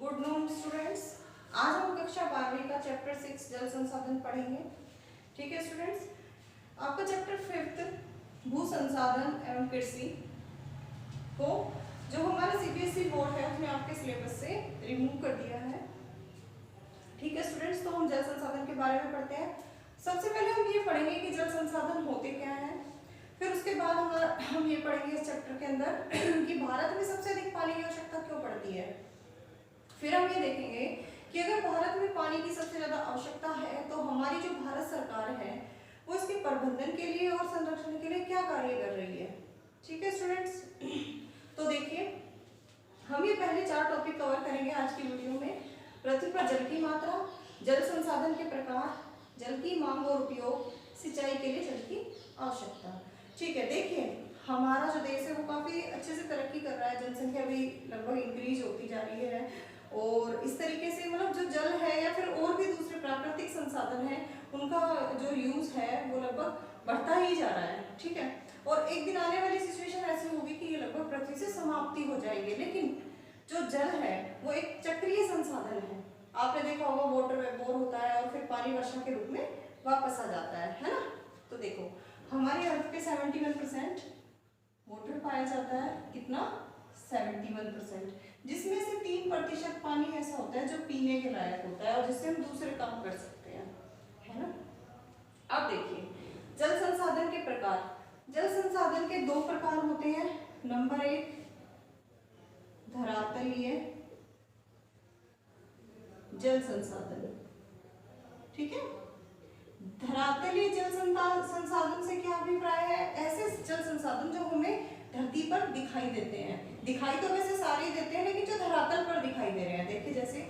Good morning students. आज हम कक्षा 12वीं का चैप्टर 6 जल संसाधन पढ़ेंगे। ठीक है स्टूडेंट्स, आपका चैप्टर 5 भू संसाधन एवं कृषि को जो हमारा सीबीएसई बोर्ड है उसने आपके सिलेबस से रिमूव कर दिया है। ठीक है स्टूडेंट्स, तो हम जल संसाधन के बारे में पढ़ते हैं। सबसे पहले हम ये पढ़ेंगे कि जल संसाधन होते क्या हैं, फिर उसके बाद हम ये पढ़ेंगे इस चैप्टर के अंदर कि भारत में सबसे अधिक पानी की आवश्यकता क्यों पड़ती है। फिर हम ये देखेंगे कि अगर भारत में पानी की सबसे ज्यादा आवश्यकता है तो हमारी जो भारत सरकार है वो इसके प्रबंधन के लिए और संरक्षण के लिए क्या कार्य कर रही है। ठीक है स्टूडेंट्स, तो देखिए हम ये पहले 4 टॉपिक कवर करेंगे आज की वीडियो में। पृथ्वी पर जल की मात्रा, जल संसाधन के प्रकार, जल की मांग और उपयोग, सिंचाई के लिए जल की आवश्यकता। ठीक है, देखिए हमारा जो देश है वो काफी अच्छे से तरक्की कर रहा है, जनसंख्या भी लगभग इंक्रीज होती जा रही है और इस तरीके से मतलब जो जल है या फिर और भी दूसरे प्राकृतिक संसाधन है उनका जो यूज है वो लगभग बढ़ता ही जा रहा है। ठीक है, और एक दिन आने वाली सिचुएशन ऐसी होगी कि ये लगभग पृथ्वी से समाप्ति हो जाएगी, लेकिन जो जल है वो एक चक्रीय संसाधन है। आपने देखा होगा वाटर बोर होता है और फिर पानी वर्षा के रूप में वापस आ जाता है ना। तो देखो हमारी अर्थ पे 71% वाटर पाया जाता है, कितना 71%, जिसमें से 3% पानी ऐसा होता है जो पीने के लायक होता है और जिससे हम दूसरे काम कर सकते हैं, है ना। अब देखिए जल संसाधन के प्रकार। जल संसाधन के 2 प्रकार होते हैं। नंबर 1 धरातलीय जल संसाधन। ठीक है, धरातलीय जल संसाधन से क्या अभिप्राय है? ऐसे जल संसाधन जो हमें धरती पर दिखाई देते हैं। दिखाई तो वैसे सारे ही देते हैं लेकिन जो धरातल पर दिखाई दे रहे हैं, देखिए जैसे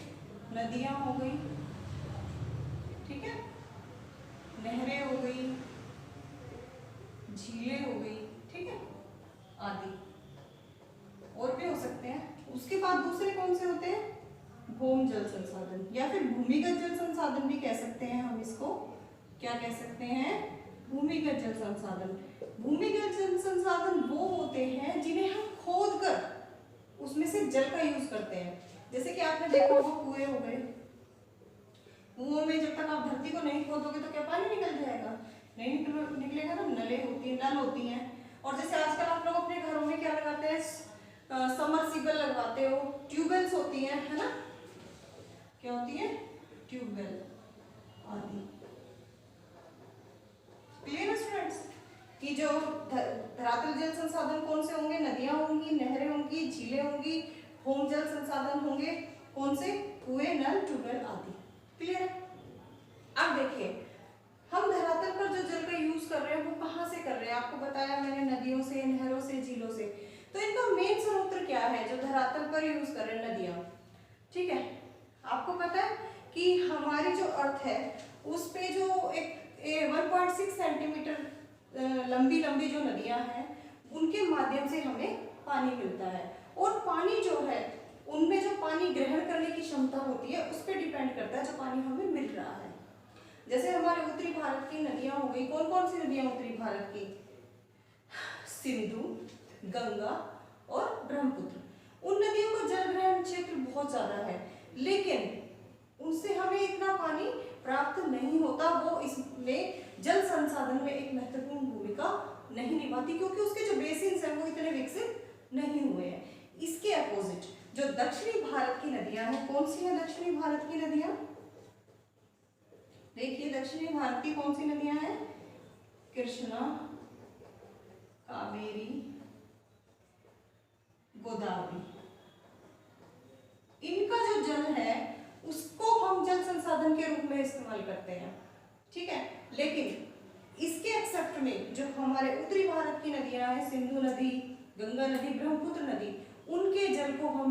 नदियां हो गई, ठीक है, नहरें हो गई, झीलें हो गई, ठीक है, आदि और भी हो सकते हैं। उसके बाद दूसरे कौन से होते हैं? भौम जल संसाधन या फिर भूमिगत जल संसाधन भी कह सकते हैं हम इसको। क्या कह सकते हैं? भूमिगत जल संसाधन। भूमिगत जल संसाधन वो होते हैं जिन्हें हम खोद कर उसमें से जल का यूज करते हैं। जैसे कि आपने देखा होगा कुएं हो गए, कुओं में जब तक आप धरती को नहीं खोदोगे तो क्या पानी निकल जाएगा? नहीं निकलेगा ना। नले होती है, नल होती हैं। और जैसे आजकल आप लोग अपने घरों में क्या लगाते हैं? समरसीबल लगवाते हो, ट्यूबवेल्स होती हैं, है ना। क्या होती है? ट्यूबवेल आदि। क्लियर है स्टूडेंट्स कि जो धरातल जल संसाधन कौन से होंगे? नदियां होंगी, नहरें होंगी, झीलें होंगी, भौम जल संसाधन होंगे कौन से? कुएं, नल, ट्यूबवेल आदि। क्लियर है। अब देखिए हम धरातल पर जो जल का यूज कर रहे हैं वो कहाँ से कर रहे हैं? आपको बताया मैंने, नदियों से, नहरों से, झीलों से। तो इनका मेन स्रोत क्या है जो धरातल पर यूज कर रहे हैं? नदियां। ठीक है, आपको पता है कि हमारी जो अर्थ है उस पे जो एक 1.6 सेंटीमीटर लंबी लंबी जो नदियां हैं उनके माध्यम से हमें पानी मिलता है। और पानी जो है उनमें जो पानी ग्रहण करने की क्षमता होती है उस पर डिपेंड करता है जो पानी हमें मिल रहा है। जैसे हमारे उत्तरी भारत की नदियां हो गई, कौन कौन सी नदियां उत्तरी भारत की? सिंधु, गंगा और ब्रह्मपुत्र। उन नदियों का जल ग्रहण क्षेत्र बहुत ज्यादा है लेकिन उनसे हमें इतना पानी प्राप्त नहीं होता। वो इसमें जल संसाधन में एक महत्वपूर्ण भूमिका नहीं निभाती क्योंकि उसके जो बेसिन्स हैं वो इतने विकसित नहीं हुए हैं। इसके अपोजिट जो दक्षिणी भारत की नदियां हैं, कौन सी है दक्षिणी भारत की नदियां? देखिए दक्षिणी भारत की कौन सी नदियां हैं? कृष्णा, कावेरी, गोदावरी। इनका जो जल है उसको हम जल संसाधन के रूप में इस्तेमाल करते हैं। ठीक है, लेकिन इसके एक्सेप्ट में जो हमारे उत्तरी भारत की नदियां हैं, सिंधु नदी, गंगा नदी, ब्रह्मपुत्र नदी, उनके जल को हम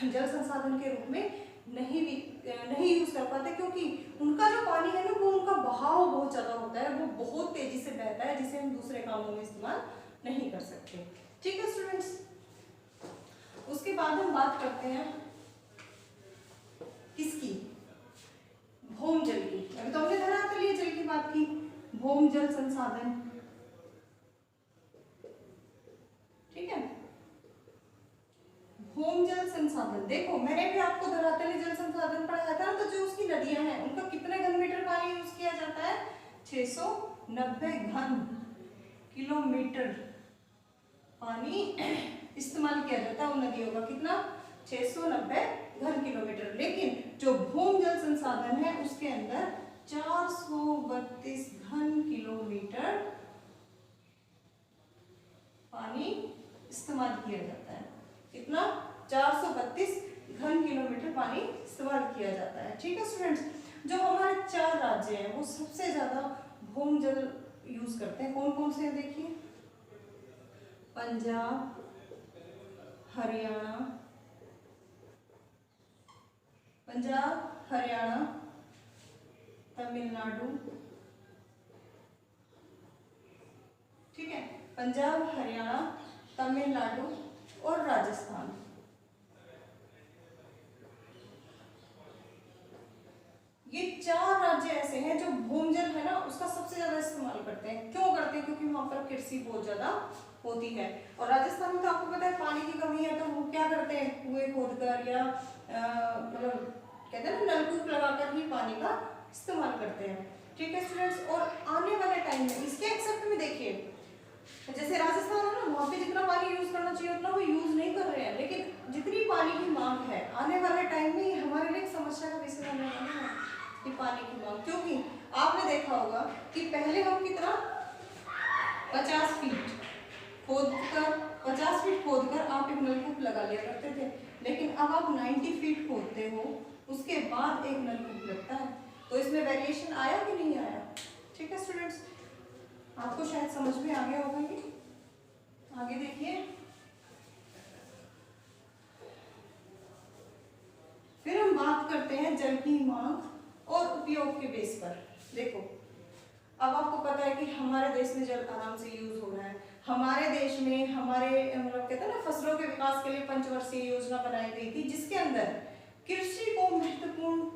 जल संसाधन के रूप में नहीं यूज कर पाते क्योंकि उनका जो पानी है ना वो उनका बहाव बहुत ज्यादा होता है, वो बहुत तेजी से बहता है जिसे हम दूसरे कामों में इस्तेमाल नहीं कर सकते। ठीक है स्टूडेंट्स, उसके बाद हम बात करते हैं किसकी? भौम जल की। अभी तो हमने धरातलीय जल की बात की, भौम जल संसाधन। ठीक है, भूमजल संसाधन, देखो मैंने भी आपको धरातलीय जल संसाधन पढ़ाया था, तो जो उसकी नदियां हैं उनका कितने घन मीटर पानी यूज किया जाता है? 690 घन किलोमीटर पानी इस्तेमाल किया जाता है उन नदियों का। कितना? 690 घन किलोमीटर। लेकिन जो भूमजल संसाधन है उसके अंदर 432 घन किलोमीटर पानी इस्तेमाल किया जाता है। कितना? 432 घन किलोमीटर पानी इस्तेमाल किया जाता है। ठीक है स्टूडेंट्स, जो हमारे 4 राज्य हैं वो सबसे ज्यादा भूमजल यूज करते हैं। कौन कौन से हैं देखिए? पंजाब, हरियाणा, तमिलनाडु, ठीक है, पंजाब, हरियाणा, तमिलनाडु और राजस्थान। ये 4 राज्य ऐसे हैं जो भूमजल है ना उसका सबसे ज्यादा इस्तेमाल करते हैं। क्यों करते हैं? क्योंकि वहां पर कृषि बहुत ज्यादा होती है। और राजस्थान में तो आपको पता है पानी की कमी है, तो वो क्या करते हैं? कुएं खोदकर या मतलब कहते हैं ना नलकूप लगाकर ही पानी का इस्तेमाल करते हैं। ठीक है स्टूडेंट्स, और आने वाले टाइम में इसके एक्सेप्ट में देखिए, जैसे राजस्थान है ना, वहाँ पे जितना पानी यूज करना चाहिए उतना वो यूज नहीं कर रहे हैं, लेकिन जितनी पानी की मांग है आने वाले टाइम में हमारे लिए एक समस्या का विषय बनने वाला है कि पानी की मांग। क्योंकि आपने देखा होगा कि पहले हम कितना 50 फीट खोदकर आप एक नलकूप लगा लिया करते थे, लेकिन अब आप 90 फीट खोदते हो उसके बाद एक नलकूप लगता है। तो इसमें वेरिएशन आया कि नहीं आया? ठीक है स्टूडेंट्स, आपको शायद समझ में आ गया होगा ये। आगे देखिए, फिर हम बात करते हैं जल की मांग और उपयोग के बेस पर। देखो अब आपको पता है कि हमारे देश में जल आराम से यूज हो रहा है। हमारे देश में हमारे मतलब कहते हैं ना फसलों के विकास के लिए पंचवर्षीय योजना बनाई गई थी, जिसके अंदर कृषि को महत्वपूर्ण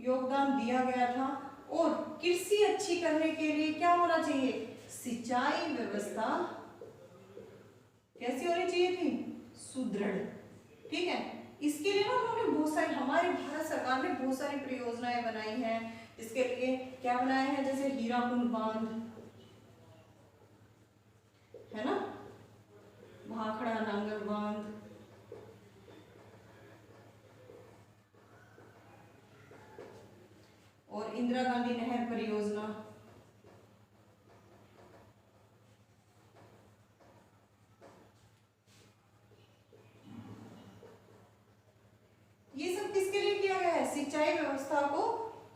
योगदान दिया गया था। और कृषि अच्छी करने के लिए क्या होना चाहिए? सिंचाई व्यवस्था कैसी होनी चाहिए थी? सुदृढ़। ठीक है, इसके लिए ना उन्होंने बहुत सारी, हमारी भारत सरकार ने बहुत सारी परियोजनाएं बनाई हैं। इसके लिए क्या बनाया है? जैसे हीराकुंड बांध है ना, भाखड़ा नांगल बांध, और इंदिरा गांधी नहर परियोजना। ये सब किसके लिए किया गया है? सिंचाई व्यवस्था को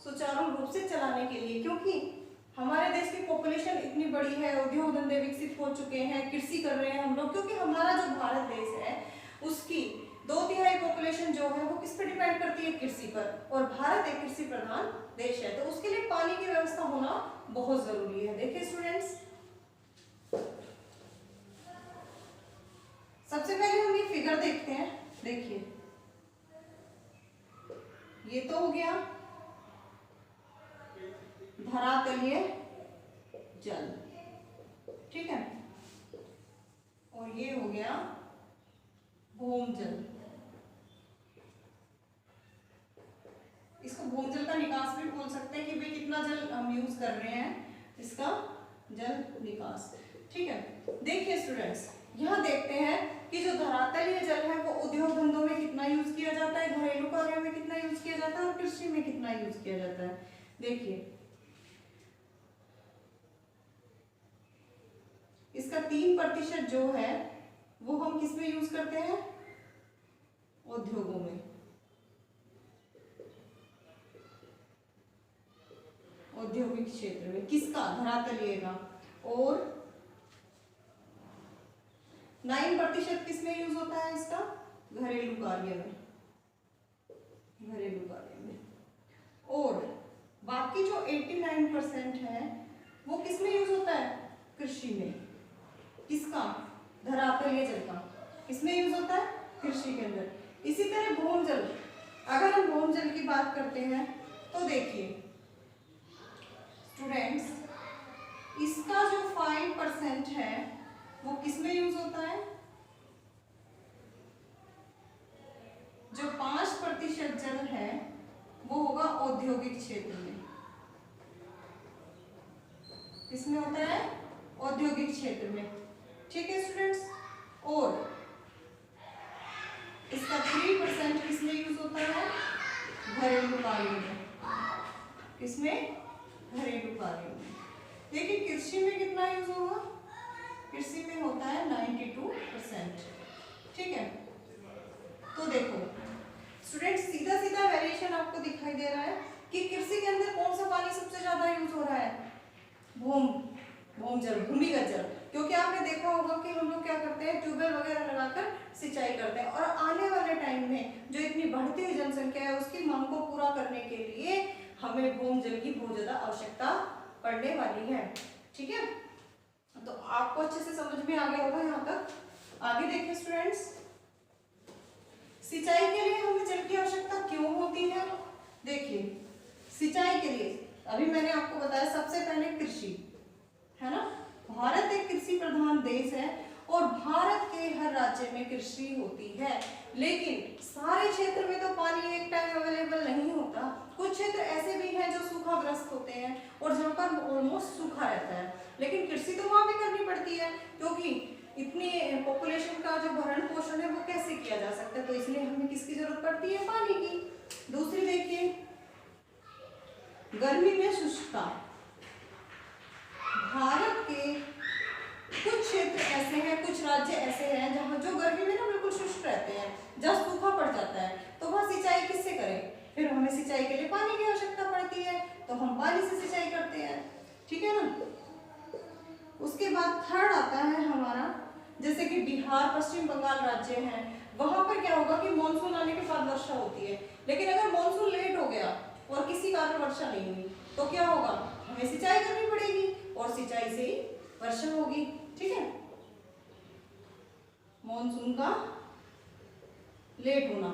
सुचारू रूप से चलाने के लिए। क्योंकि हमारे देश की पॉपुलेशन इतनी बड़ी है, उद्योग धंधे विकसित हो चुके हैं, कृषि कर रहे हैं हम लोग, क्योंकि हमारा जो भारत देश है उसकी 2/3 पॉपुलेशन जो है वो किस पर डिपेंड करती है? कृषि पर। और भारत एक कृषि प्रधान देश है, तो उसके लिए पानी की व्यवस्था होना बहुत जरूरी है। देखिए स्टूडेंट्स, सबसे पहले हम ये फिगर देखते हैं। देखिए ये तो हो गया धरातलीय जल, ठीक है, और ये हो गया भूमजल। इसको भूमजल का निकास भी बोल सकते हैं कि भाई कितना जल हम यूज कर रहे हैं, इसका जल निकास। ठीक है, देखिए स्टूडेंट्स, यहाँ देखते हैं कि जो धरातलीय जल है वो उद्योग धंधों में कितना यूज किया जाता है, घरेलू कार्यों में कितना यूज किया जाता है और कृषि में कितना यूज किया जाता है। देखिए इसका 3% जो है वो हम किस में यूज करते हैं? उद्योगों में। औद्योगिक क्षेत्र में किसका? धरातलीय का। और 9% किस में यूज होता है इसका? घरेलू कार्य में, घरेलू कार्य में। और बाकी जो 89% है वो किस में यूज होता है? कृषि में। किसका? धरातलीय जल का। किसमें यूज होता है? कृषि के अंदर। इसी तरह भूमजल, अगर हम भूमजल की बात करते हैं तो देखिए स्टूडेंट्स, इसका जो 5% है वो किसमें यूज होता है? वो होगा औद्योगिक क्षेत्र में। किसमें होता है? औद्योगिक क्षेत्र में। ठीक है स्टूडेंट्स, और इसका 3% किसमें यूज होता है? घरेलू कार्यों में। किसमें? घरेलू कार्यों में। देखिए कृषि में कितना यूज होगा? कृषि में होता है 92%। ठीक है, तो देखो स्टूडेंट सीधा सीधा वेरिएशन आपको दिखाई दे रहा है कि कृषि के अंदर कौन सा पानी सबसे ज्यादा यूज हो रहा है? भूमिजल, भूमिगत जल। क्योंकि आपने देखा होगा कि हम लोग क्या करते हैं, ट्यूबवेल वगैरह लगाकर सिंचाई करते हैं, और आने वाले टाइम में जो इतनी बढ़ती हुई जनसंख्या है उसकी मांग को पूरा करने के लिए हमें भूमिजल की बहुत ज्यादा आवश्यकता पड़ने वाली है। ठीक है, तो आपको अच्छे से समझ में आ गया होगा यहाँ तक। आगे देखिए स्टूडेंट्स, सिंचाई के लिए हमें जल की आवश्यकता क्यों होती है? देखिए सिंचाई के लिए अभी मैंने आपको बताया सबसे पहले कृषि, है ना। भारत एक कृषि प्रधान देश है और भारत के हर राज्य में कृषि होती है, लेकिन सारे क्षेत्र में तो पानी एक टाइम अवेलेबल नहीं होता। कुछ क्षेत्र ऐसे भी हैं जो सूखाग्रस्त होते हैं और जहाँ पर ऑलमोस्ट सूखा रहता है, लेकिन कृषि तो वहां भी करनी पड़ती है, क्योंकि इतनी पॉपुलेशन का जो भरण पोषण है वो कैसे किया जा सकता है, तो इसलिए हमें किसकी जरूरत पड़ती है? पानी की। दूसरी देखिए, गर्मी में शुष्कता। भारत के कुछ क्षेत्र ऐसे हैं, कुछ राज्य ऐसे हैं जहाँ जो गर्मी में ना बिल्कुल शुष्क रहते हैं, जहाँ सूखा पड़ जाता है, तो वहाँ सिंचाई किससे करें? फिर हमें सिंचाई के लिए पानी की आवश्यकता पड़ती है, तो हम पानी से सिंचाई करते हैं। ठीक है ना। उसके बाद थर्ड आता है हमारा, जैसे कि बिहार, पश्चिम बंगाल राज्य हैं, वहां पर क्या होगा कि मानसून आने के बाद वर्षा होती है, लेकिन अगर मानसून लेट हो गया और किसी कारण वर्षा नहीं हुई तो क्या होगा? हमें सिंचाई करनी पड़ेगी और सिंचाई से ही वर्षा होगी। ठीक है, मानसून का लेट होना,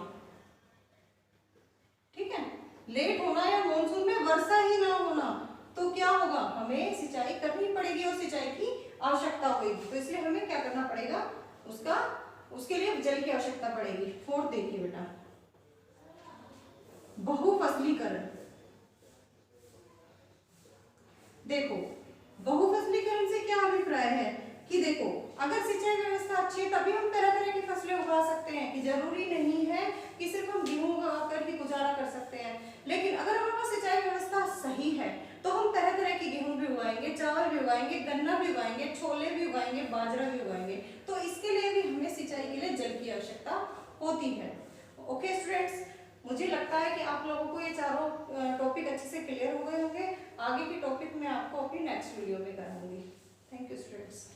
ठीक है, लेट होना या मानसून में वर्षा ही ना होना, तो क्या होगा? हमें सिंचाई करनी पड़ेगी और सिंचाई की आवश्यकता होगी, तो इसलिए हमें क्या करना पड़ेगा? उसके लिए जल की आवश्यकता पड़ेगी। फोर्थ देखिए बेटा, बहुफसलीकरण। देखो बहुफसलीकरण से क्या अभिप्राय है कि देखो अगर सिंचाई व्यवस्था अच्छी है तभी हम तरह तरह की फसलें उगा सकते हैं, कि जरूरी नहीं है कि सिर्फ हम गेहूं उगाकर ही गुजारा कर सकते हैं, लेकिन अगर हमारे पास सिंचाई व्यवस्था सही है तो हम तरह तरह की गेहूं भी उगाएंगे, चावल भी उगाएंगे, गन्ना भी उगाएंगे, छोले भी उगाएंगे, बाजरा भी उगाएंगे, तो इसके लिए भी हमें सिंचाई के लिए जल की आवश्यकता होती है। ओके स्टूडेंट्स, मुझे लगता है कि आप लोगों को ये चारों टॉपिक अच्छे से क्लियर हो गए होंगे। आगे की टॉपिक मैं आपको अपनी नेक्स्ट वीडियो में कराऊंगी। Thank you students.